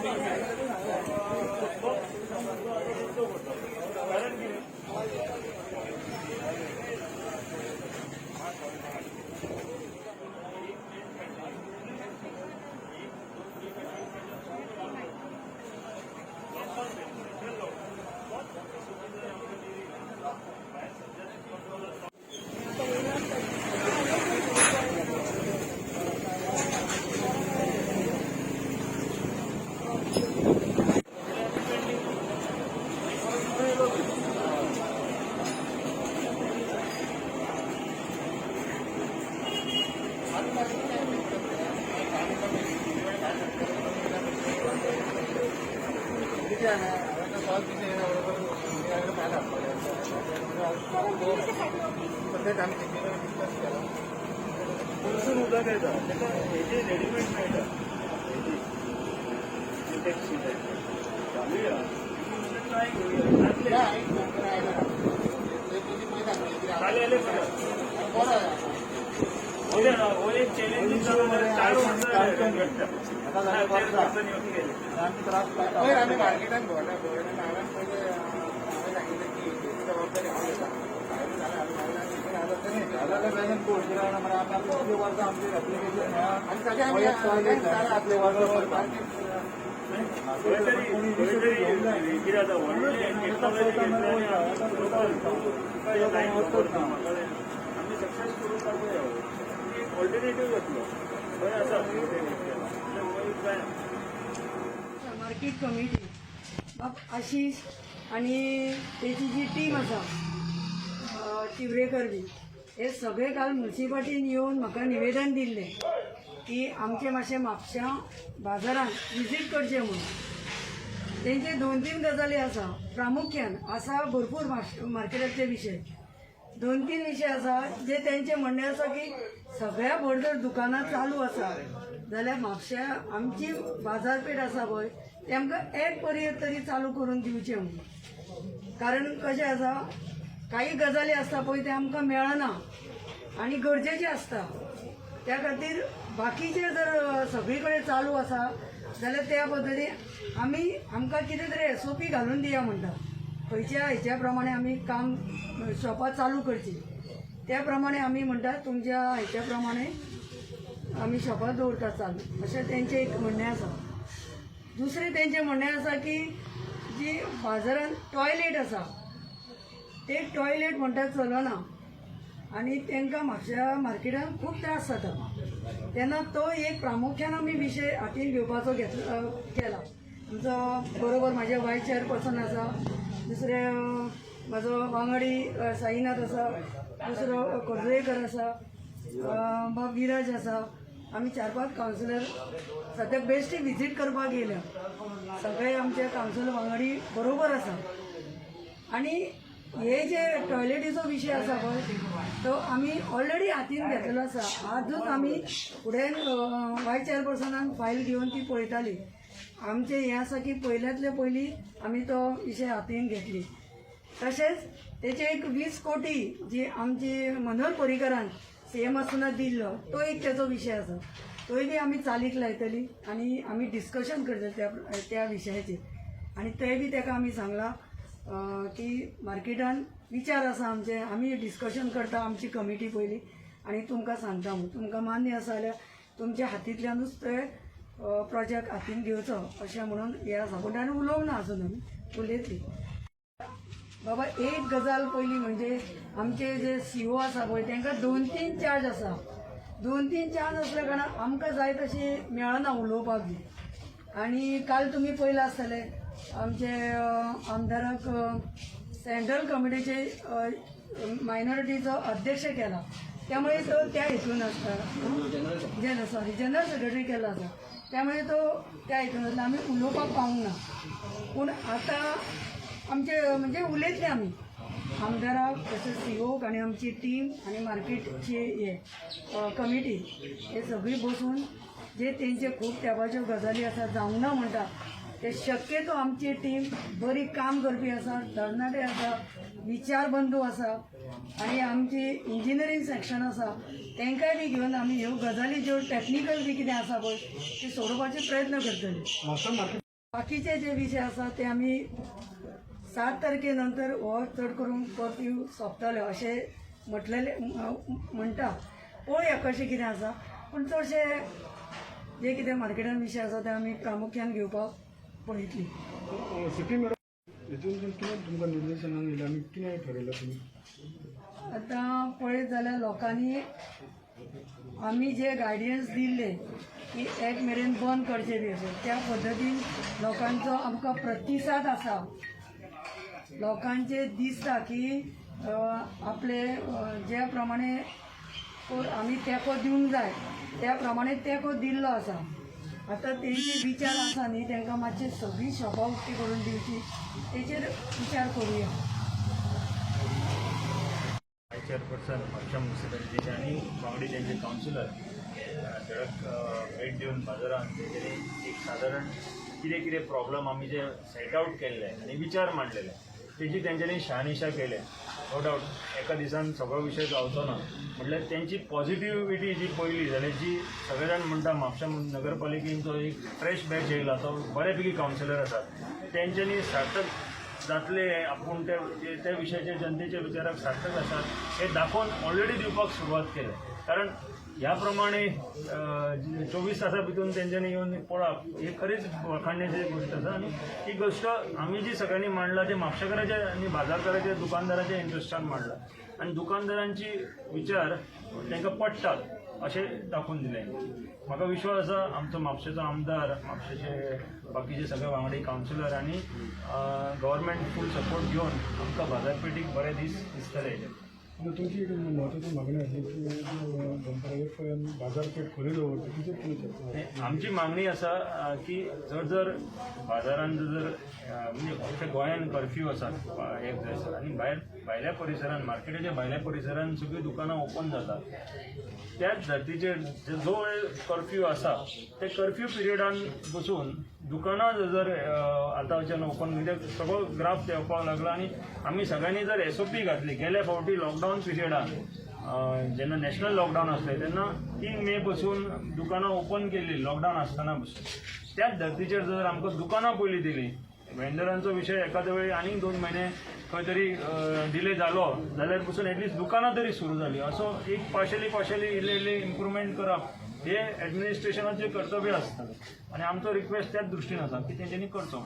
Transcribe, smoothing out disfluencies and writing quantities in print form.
Readymade market committee Ashish आणि त्याची जी team आसा तिवरेकर बी हे सगळे काल म्युन्सिपाल्टीन येवन म्हाका निवेदन दिल्लें की आमचे मातशें म्हापशां बाजारांत विजीट करचें म्हणून। तेंचे 2-3 गजाली आसा, प्रामुख्यान आसा भरपूर मार्केटाचे विशय 2-3 विशय आसा जे तेंचें म्हणणें आसा की सगळ्या व्हड जर दुकानां चालू आसा जाल्यार म्हापशा आमची बाजारपेठ आसा पळय ते आमकां एक पर्यंत तरी चालू करून दिवचें म्हणून। कारण कशें आसा काही गजाली आसता पळय ते आमकां मेळना आनी गरजेचे आसता, त्या खातीर बाकीचे जर सगळी कडेन चालू आसा जाल्यार त्या पद्दतीन आमकां कितें तरी SOP घालून दिया म्हणटा, खंयच्या हेच्या प्रमाणे आमी काम शॉपां चालू करची त्या प्रमाणे आमी म्हणटा तुमच्या हेच्या प्रमाणे आमी शॉपां दवरता चालू, अशें तेंचें एक म्हणणें आसा। दुसरें तेंचें म्हणणें आसा की जी बाजारांत टॉयलेट आसा ते टॉयलेट म्हणटा चलना आनी तांकां म्हापशा मार्केटान खूब त्रास जाता, तेन्ना तो एक प्रामुख्यान आमी विशय हातीन घेवपाचो केला। आमचो बरोबर म्हाजे वायस चेअरपर्सन आसा, दुसरे म्हाजो वांगडी साईनाथ आसा, दुसरो कर्जयेकर आसा, बाब विराज आसा, आमी 4-5 कावन्सिलर सद्याक बेश्टी विजीट करपाक गेल्या, सगळे आमचे कावन्सिलर वांगडी बरोबर आसा। आनी हे जे टॉयलेटीचो विशय आसा पळय तो आमी ऑलरेडी हातीन घेतलेलो आसा। आजूच आमी फुडें वायस चेअरपर्सनान फायल घेवन ती पळयताली, आमचें हें आसा की पयल्यातले पयली आमी तो विशय हातीन घेतली। तशेंच तेचे एक 20 कोटी जी आमची मनोहर पर्रीकरान CM आसतना दिल्लो तो एक तेचो विशय आसा, तोय बी आमी चालीक लायतली आनी आमी डिस्कशन करतले त्या विशयाचेर। आनी तें बी ताका आमी सांगलां की मार्केटान विचार आसा आमचे, आमी डिस्कशन करता आमची कमिटी पयली आनी तुमकां सांगता म्हणून, तुमकां मान्य आसा जाल्यार तुमच्या हातींतल्यानूच ते प्रोजेक्ट हातीन घेवचो अशें म्हणून हें आसा। पूण ताणें उलोवंक ना आजून, आमी उलयतली बाबा। एक गजाल पयली म्हणजे आमचे जे CO आसा पळय तांकां 2-3 चार्ज आसा, 2-3 चार्ज असल्या कारणान आमकां जाय तशी मेळना उलोवपाक बी। आनी काल तुमी पयलां आसतले आमचे आमदाराक सेंट्रल कमिटीचे मायनॉरिटीचो अध्यक्ष केला, त्यामुळे तो त्या हेतून आसता, जनरल सेक्रेटरी केला आसा, त्यामुळे तो त्या हेतून आसता, आमी उलोवपाक पावूंक ना। पूण आतां आमचे म्हणजे उलयतले आमी आमदाराक तशेंच COक आनी आमची टीम आनी मार्केटची हे कमिटी हे सगळी बसून जे तेंचे खूब तेंपाच्यो गजाली आसा जावंक ना म्हणटा ते शक्यतो आमची टीम बरी काम करपी आसा, तरणाटे आसा, विचारबंधू आसा आनी आमची इंजिनियरींग सेक्शन आसा तांकांय बी घेवन आमी ह्यो गजाली ज्यो टॅक्निकल बी कितें आसा पळय ती सोडोवपाचे प्रयत्न करतले। बाकीचे जे विषय आसा ते आमी 7 तारखेनंतर हो चड करून कर्फ्यू सोंपतले अशें म्हटलेले म्हणटा. पळोवया कशें कितें आसा. पूण चडशे जे कितें मार्केटान विशय आसा ते आमी प्रामुख्यान घेवपाक पळयतली. सिटी मॅडम हितून कितें तुमकां निर्देशनान येयला आनी कितें ठरयलां तुमी? आतां पळयत जाल्यार लोकांनी आमी जे गायडन्स दिल्ले की 1 मेरेन बंद करचे बी अशें त्या पद्दतीन लोकांचो आमकां प्रतिसाद आसा. लोकांचे दिसता की आपले ज्या प्रमाणे आमी तेंको दिवंक जाय त्या प्रमाणे तेंको दिल्लो आसा. आतां तेंचे विचार आसा न्ही तांकां मातशे सगळी शॉपां उक्ती करून दिवची तेचेर विचार करुया. चेअरपर्सन म्हापशा म्युनिसिपालिटीचे आनी वांगडी तेंचे कावन्सिलर सडक भेट दिवन बाजारांत तेंच्यांनी एक सादारण कितें कितें प्रॉब्लम आमी जे सेट आउट केल्ले आनी विचार मांडलेले तेची तेंच्यांनी शहानिशा केले. नो डावट एका दिसान सगळो विशय जावचो ना म्हटल्यार तेंची पॉझिटिव्हिटी जी पयली जाल्यार जी सगळे जाण म्हणटा म्हापशा नगरपालिकेचो एक फ्रेश बॅच येयला तो बऱ्यापैकी कावन्सिलर आसात तेंच्यांनी सार्थक जातले आपूण त्या विशयाचे जनतेच्या विचाराक सार्थक आसात हे दाखोवन ऑलरेडी दिवपाक सुरवात केले. कारण ह्या प्रमाणे 24 तासा भितर तेंच्यांनी येवन पळप ही खरीच वळखण्याची गोष्ट आसा. आनी ही गोष्ट आमी जी सगळ्यांनी मांडला ते म्हापशेकाराचे आनी बाजारकाराचे दुकानदाराच्या इंट्रस्टान मांडला आनी दुकानदारांची विचार तांकां पडटात अशें दाखोवन दिलें. म्हाका विश्वास आसा आमचो म्हापशेचो आमदार म्हापशेचे बाकीचे सगळे वांगडी कावन्सिलर आनी गव्हर्मेंट फूल सपोर्ट घेवन आमकां बाजारपेठीक बरे दीस दिसतले. आनी तुमची एक म्हत्वाची मागणी आसली की दनपाराचे बाजारपेठ खोली दवरता कितें तुमी चर्चा? आमची मागणी आसा की जर बाजारांत जर म्हणजे अशें गोंयान कर्फ्यू आसा एक जायसर आनी भायल्या परिसरांत मार्केटाच्या भायल्या परिसरांत सगळीं दुकानां ओपन जातात त्याच धर्तीचेर जो कर्फ्यू आसा ते कर्फ्यू पिरियडान बसून दुकानां जर आतांच्यान ओपन कित्याक सगळो ग्राफ देंवपाक लागला आनी आमी सगळ्यांनी जर SOP घातली गेल्या फावटी लॉकडावन पिरियडान जेन्ना नॅशनल लॉकडावन आसलें तेन्ना 3 मे बसून दुकानां ओपन केल्ली लॉकडावन आसतना बसून त्याच धर्तीचेर जर आमकां दुकानां पयलीं दिली वेंडरांचो विशय एखाद्या वेळी आनीक 2 म्हयने खंय तरी डिले जालो जाल्यार पसून एटलिस्ट दुकानां तरी सुरू जाली असो एक पार्शली इल्ले इम्प्रुवमेंट करप हे एडमिनिस्ट्रेशनाचें कर्तव्य आसता. आनी आमचो रिक्वेस्ट त्याच दृश्टीन आसा की तेंच्यांनी करचो.